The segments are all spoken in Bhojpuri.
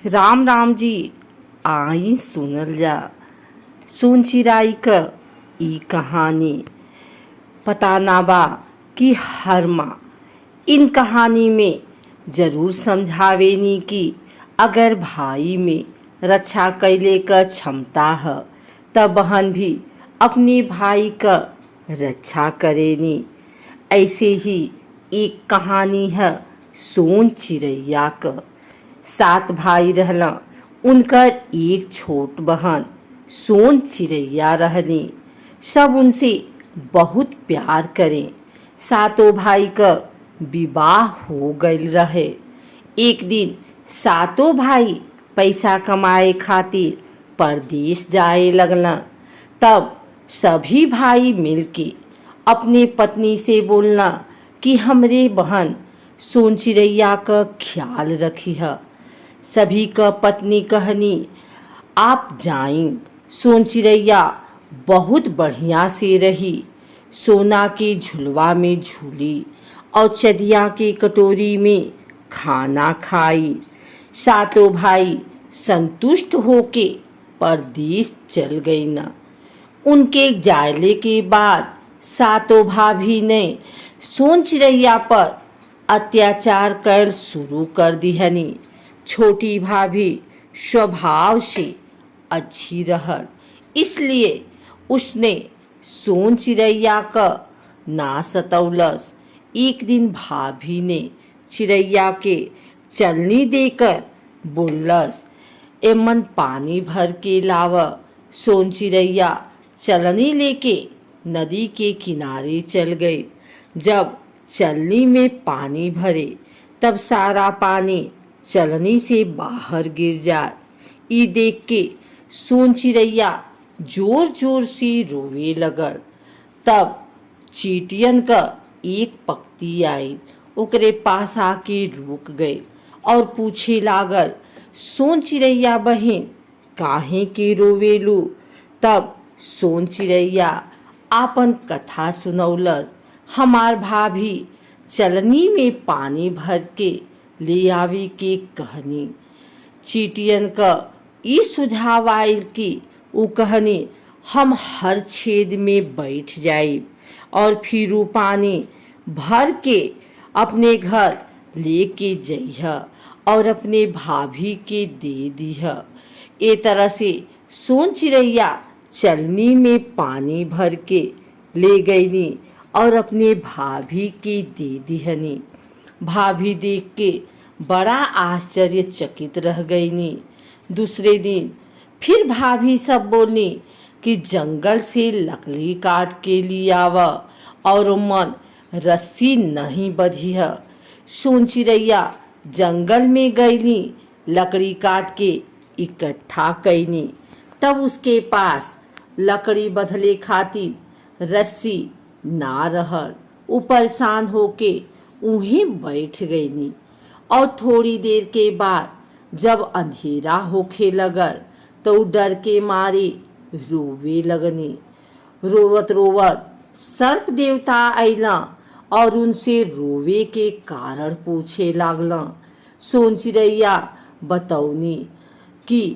राम राम जी। आई सुनल जा सोन चिराई क ई कहानी। पता ना बा कि हर माँ इन कहानी में जरूर समझावेनी कि अगर भाई में रक्षा कैले क क्षमता है तब बहन भी अपने भाई क रक्षा करेनी। ऐसे ही एक कहानी है सोन चिड़ैया क। 7 भाई रहला। उनकर एक छोट बहन सोन चिड़ैया रहनी। सब उनसे बहुत प्यार करें। सातों भाई का विवाह हो गईल रहे। एक दिन सातों भाई पैसा कमाए खातिर परदेश जाए लगला। तब सभी भाई मिलके अपने पत्नी से बोलना कि हमरे बहन सोन चिड़ैया का ख्याल रखी है। सभी का पत्नी कहनी आप जाइन। सोन चिड़ैया बहुत बढ़िया से रही। सोना के झुलवा में झूली और चदिया के कटोरी में खाना खाई। सातों भाई संतुष्ट होके परदेश चल गई न। उनके जायले के बाद सातों भाभी ने सोन चिड़ैया पर अत्याचार कर शुरू कर दिहनी। छोटी भाभी स्वभाव से अच्छी रहल, इसलिए उसने सोन चिड़ैया का ना सतौलस। एक दिन भाभी ने चिड़ैया के चलनी देकर बोलस एमन पानी भर के लाव। सोन चिड़ैया चलनी लेके नदी के किनारे चल गई। जब चलनी में पानी भरे तब सारा पानी चलनी से बाहर गिर जाए। ई देख के सोन चिड़ैया जोर जोर से रोवे लगल। तब चीटियन का एक पक्षी आई, ओकरे पास आके रुक गई और पूछे लागल सोन चिड़ैया बहन काहे के रोवेलू। तब सोन चिड़ैया आपन कथा सुनौलस। हमार भाभी चलनी में पानी भर के ले आवे के कहनी। चीटियन का ई सुझाव आयल कि उ कहनी हम हर छेद में बैठ जाइब और फिर उ पानी भर के अपने घर लेके जइह और अपने भाभी के दे दीह। ए तरह से सोन चिड़ैया चलनी में पानी भर के ले गईनी और अपने भाभी के दे दिहनी। भाभी देख के बड़ा आश्चर्यचकित रह गईनी। दूसरे दिन फिर भाभी सब बोली कि जंगल से लकड़ी काट के लिए आव और मन रस्सी नहीं बधी है। सोन चिड़ैया जंगल में गईली, लकड़ी काट के इकट्ठा कैनी। तब उसके पास लकड़ी बधले खातिर रस्सी ना रहल। उ परेशान होके उहें बैठ गईनी और थोड़ी देर के बाद जब अंधेरा होखे लगल तो डर के मारे रोवे लगनी। रोवत रोवत सर्प देवता अइला और उनसे रोवे के कारण पूछे लागला। सोन चिड़ैया बतौनी कि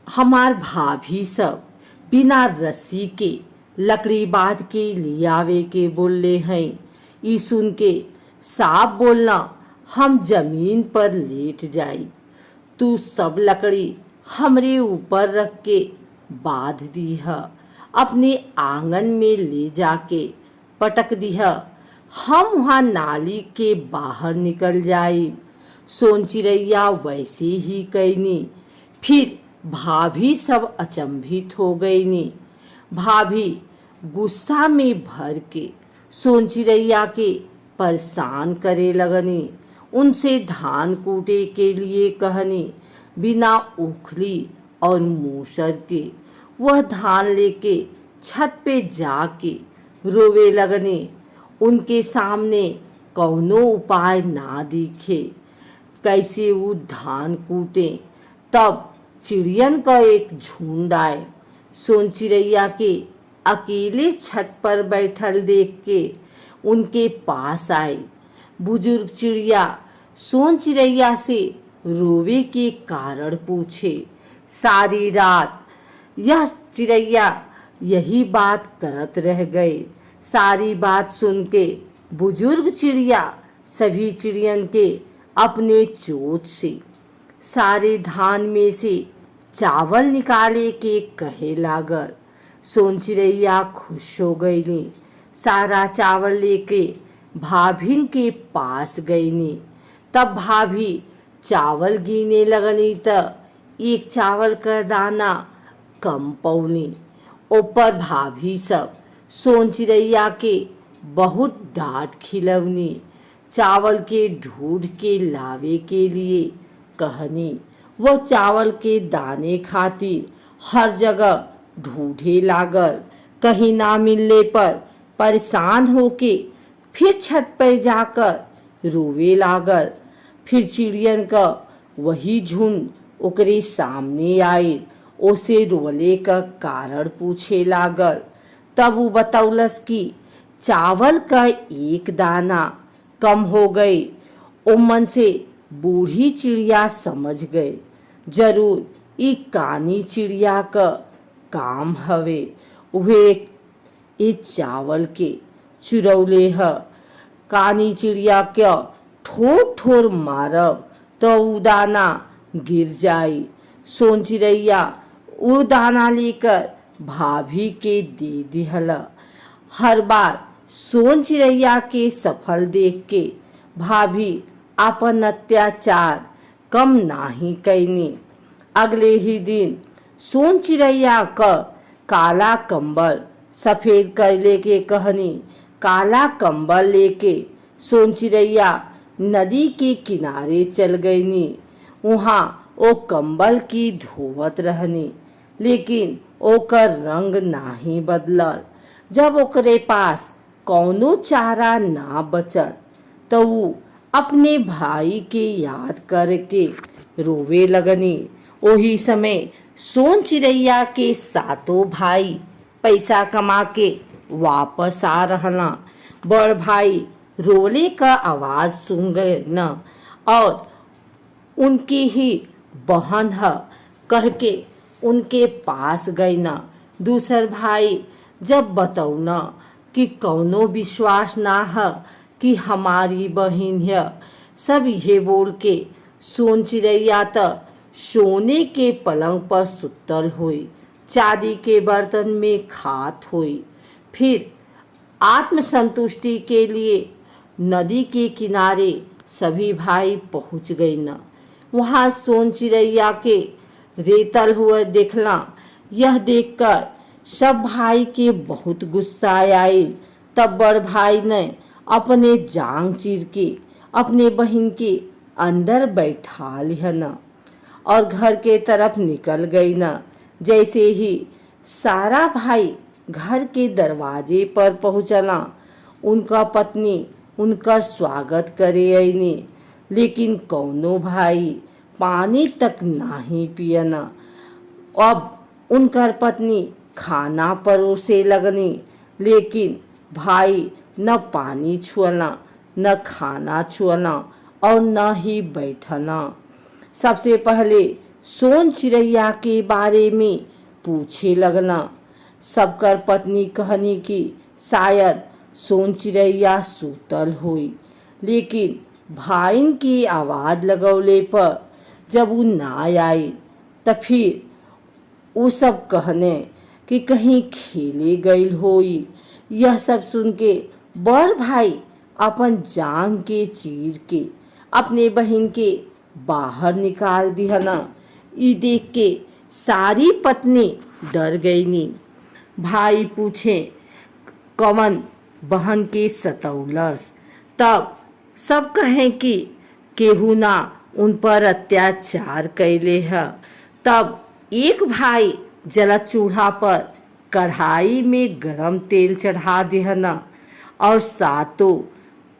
हमार भाभी सब बिना रस्सी के लकड़ी बांध के लियावे के बोले हैं। ई सुन के साफ बोलना हम जमीन पर लेट जाई, तू सब लकड़ी हमरे ऊपर रख के बांध दीह, अपने आंगन में ले जाके पटक दीह, हम वहाँ नाली के बाहर निकल जाई। सोन चिड़ैया वैसे ही कैनी। फिर भाभी सब अचंभित हो गईनी। भाभी गुस्सा में भर के सोन चिड़ैया के परेशान करे लगनी। उनसे धान कूटे के लिए कहनी। बिना उखली और मूसर के वह धान लेके छत पे जाके रोवे लगनी। उनके सामने कौनो उपाय ना दिखे कैसे वो धान कूटे। तब चिड़ियन का एक झुंड आए। सोन चिड़ैया के अकेले छत पर बैठल देख के उनके पास आई। बुजुर्ग चिड़िया सोन चिड़ैया से रोवे के कारण पूछे। सारी रात यह चिड़ैया यही बात करत रह गए। सारी बात सुन के बुजुर्ग चिड़िया सभी चिड़ियन के अपने चोंच से सारे धान में से चावल निकाले के कहे लागल। सोन चिड़ैया खुश हो गईली। सारा चावल लेके भाभिन के पास गईनी। तब भाभी चावल गिने लगनी त एक चावल का दाना कम पौनी। ऊपर भाभी सब सोन चिड़ैया के बहुत डांट खिलवनी। चावल के ढूंढ के लावे के लिए कहनी। वो चावल के दाने खातिर हर जगह ढूंढे लागल। कहीं ना मिलने पर परेशान होके फिर छत पर जाकर रोवे लागल। फिर चिड़ियन का वही झुंड ओकरे सामने आए। ओसे रोले का कारण पूछे लागल। तब वो बतौलस कि चावल का एक दाना कम हो गई। ओमन से बूढ़ी चिड़िया समझ गए जरूर ई कानी चिड़िया का काम हवे। उहे ए चावल के चुरौले ह। कानी चिड़िया के ठोर ठोर मारब तो उ दाना गिर जाई। सोन चिड़ैया वो दाना लेकर भाभी के दे दिहल। हर बार सोन चिड़ैया के सफल देख के भाभी अपन अत्याचार कम नाही कैनी। अगले ही दिन सोन चिड़ैया का काला कंबल सफेद करले के कहनी। काला कंबल लेके सोन चिड़ैया नदी के किनारे चल गईनी। वहाँ ओ कंबल की धोवत रहनी, लेकिन ओकर रंग नाही बदलल। जब ओकरे पास कौनो चारा ना बचल तो ऊ अपने भाई के याद करके रोवे लगनी। ओही समय सोन चिड़ैया के सातों भाई पैसा कमा के वापस आ रहला। बड़ भाई रोले का आवाज सुन गए न और उनकी ही बहन है कह के उनके पास गई न। दूसर भाई जब बतौना कि कौनो विश्वास ना है कि हमारी बहन है, सब ये बोल के सोन चिड़ैया त सोने के पलंग पर सुतल हुई, चांदी के बर्तन में खात हुई। फिर आत्मसंतुष्टि के लिए नदी के किनारे सभी भाई पहुंच गई न। वहां सोन चिड़ैया के रेतल हुए देखला। यह देखकर सब भाई के बहुत गुस्सा आई। तब बड़ भाई ने अपने जांग चीर के अपने बहन के अंदर बैठा लिया न और घर के तरफ निकल गई न। जैसे ही सारा भाई घर के दरवाजे पर पहुंचला, उनका पत्नी उनका स्वागत करे आईनी, लेकिन कौनो भाई पानी तक नहीं पियना। अब उनकर पत्नी खाना परोसे लगनी, लेकिन भाई न पानी छुअला, न खाना छुअला और न ही बैठना। सबसे पहले सोन चिड़ैया के बारे में पूछे लगना। सबकर पत्नी कहनी कि शायद सोन चिड़ैया सूतल हुई, लेकिन भाइन की आवाज लगौले पर जब वो ना आई तो फिर वो सब कहने कि कहीं खेले गईल होई। यह सब सुन के बड़ भाई अपन जांग के चीर के अपने बहन के बाहर निकाल दिहना। ई देख के सारी पत्नी डर गईनी। भाई पूछे कवन बहन के सतौलस। तब सब कहें कि केहू ना उन पर अत्याचार कैले है। तब एक भाई जला चूल्हा पर कढ़ाई में गरम तेल चढ़ा दिहना और सातों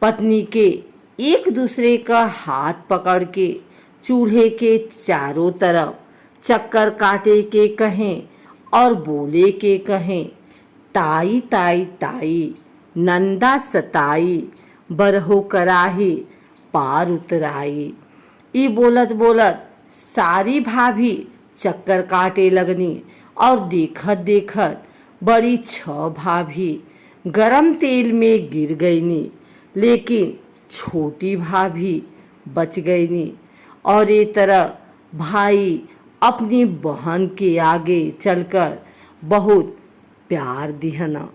पत्नी के एक दूसरे का हाथ पकड़ के चूल्हे के चारों तरफ चक्कर काटे के कहें और बोले के कहें, ताई ताई ताई नंदा सताई बरहो कराही पार उतराई। ई बोलत बोलत सारी भाभी चक्कर काटे लगनी और देखत देखत बड़ी 6 भाभी गरम तेल में गिर गईनी, लेकिन छोटी भाभी बच गईनी। और ये तरह भाई अपनी बहन के आगे चलकर बहुत प्यार दिहना।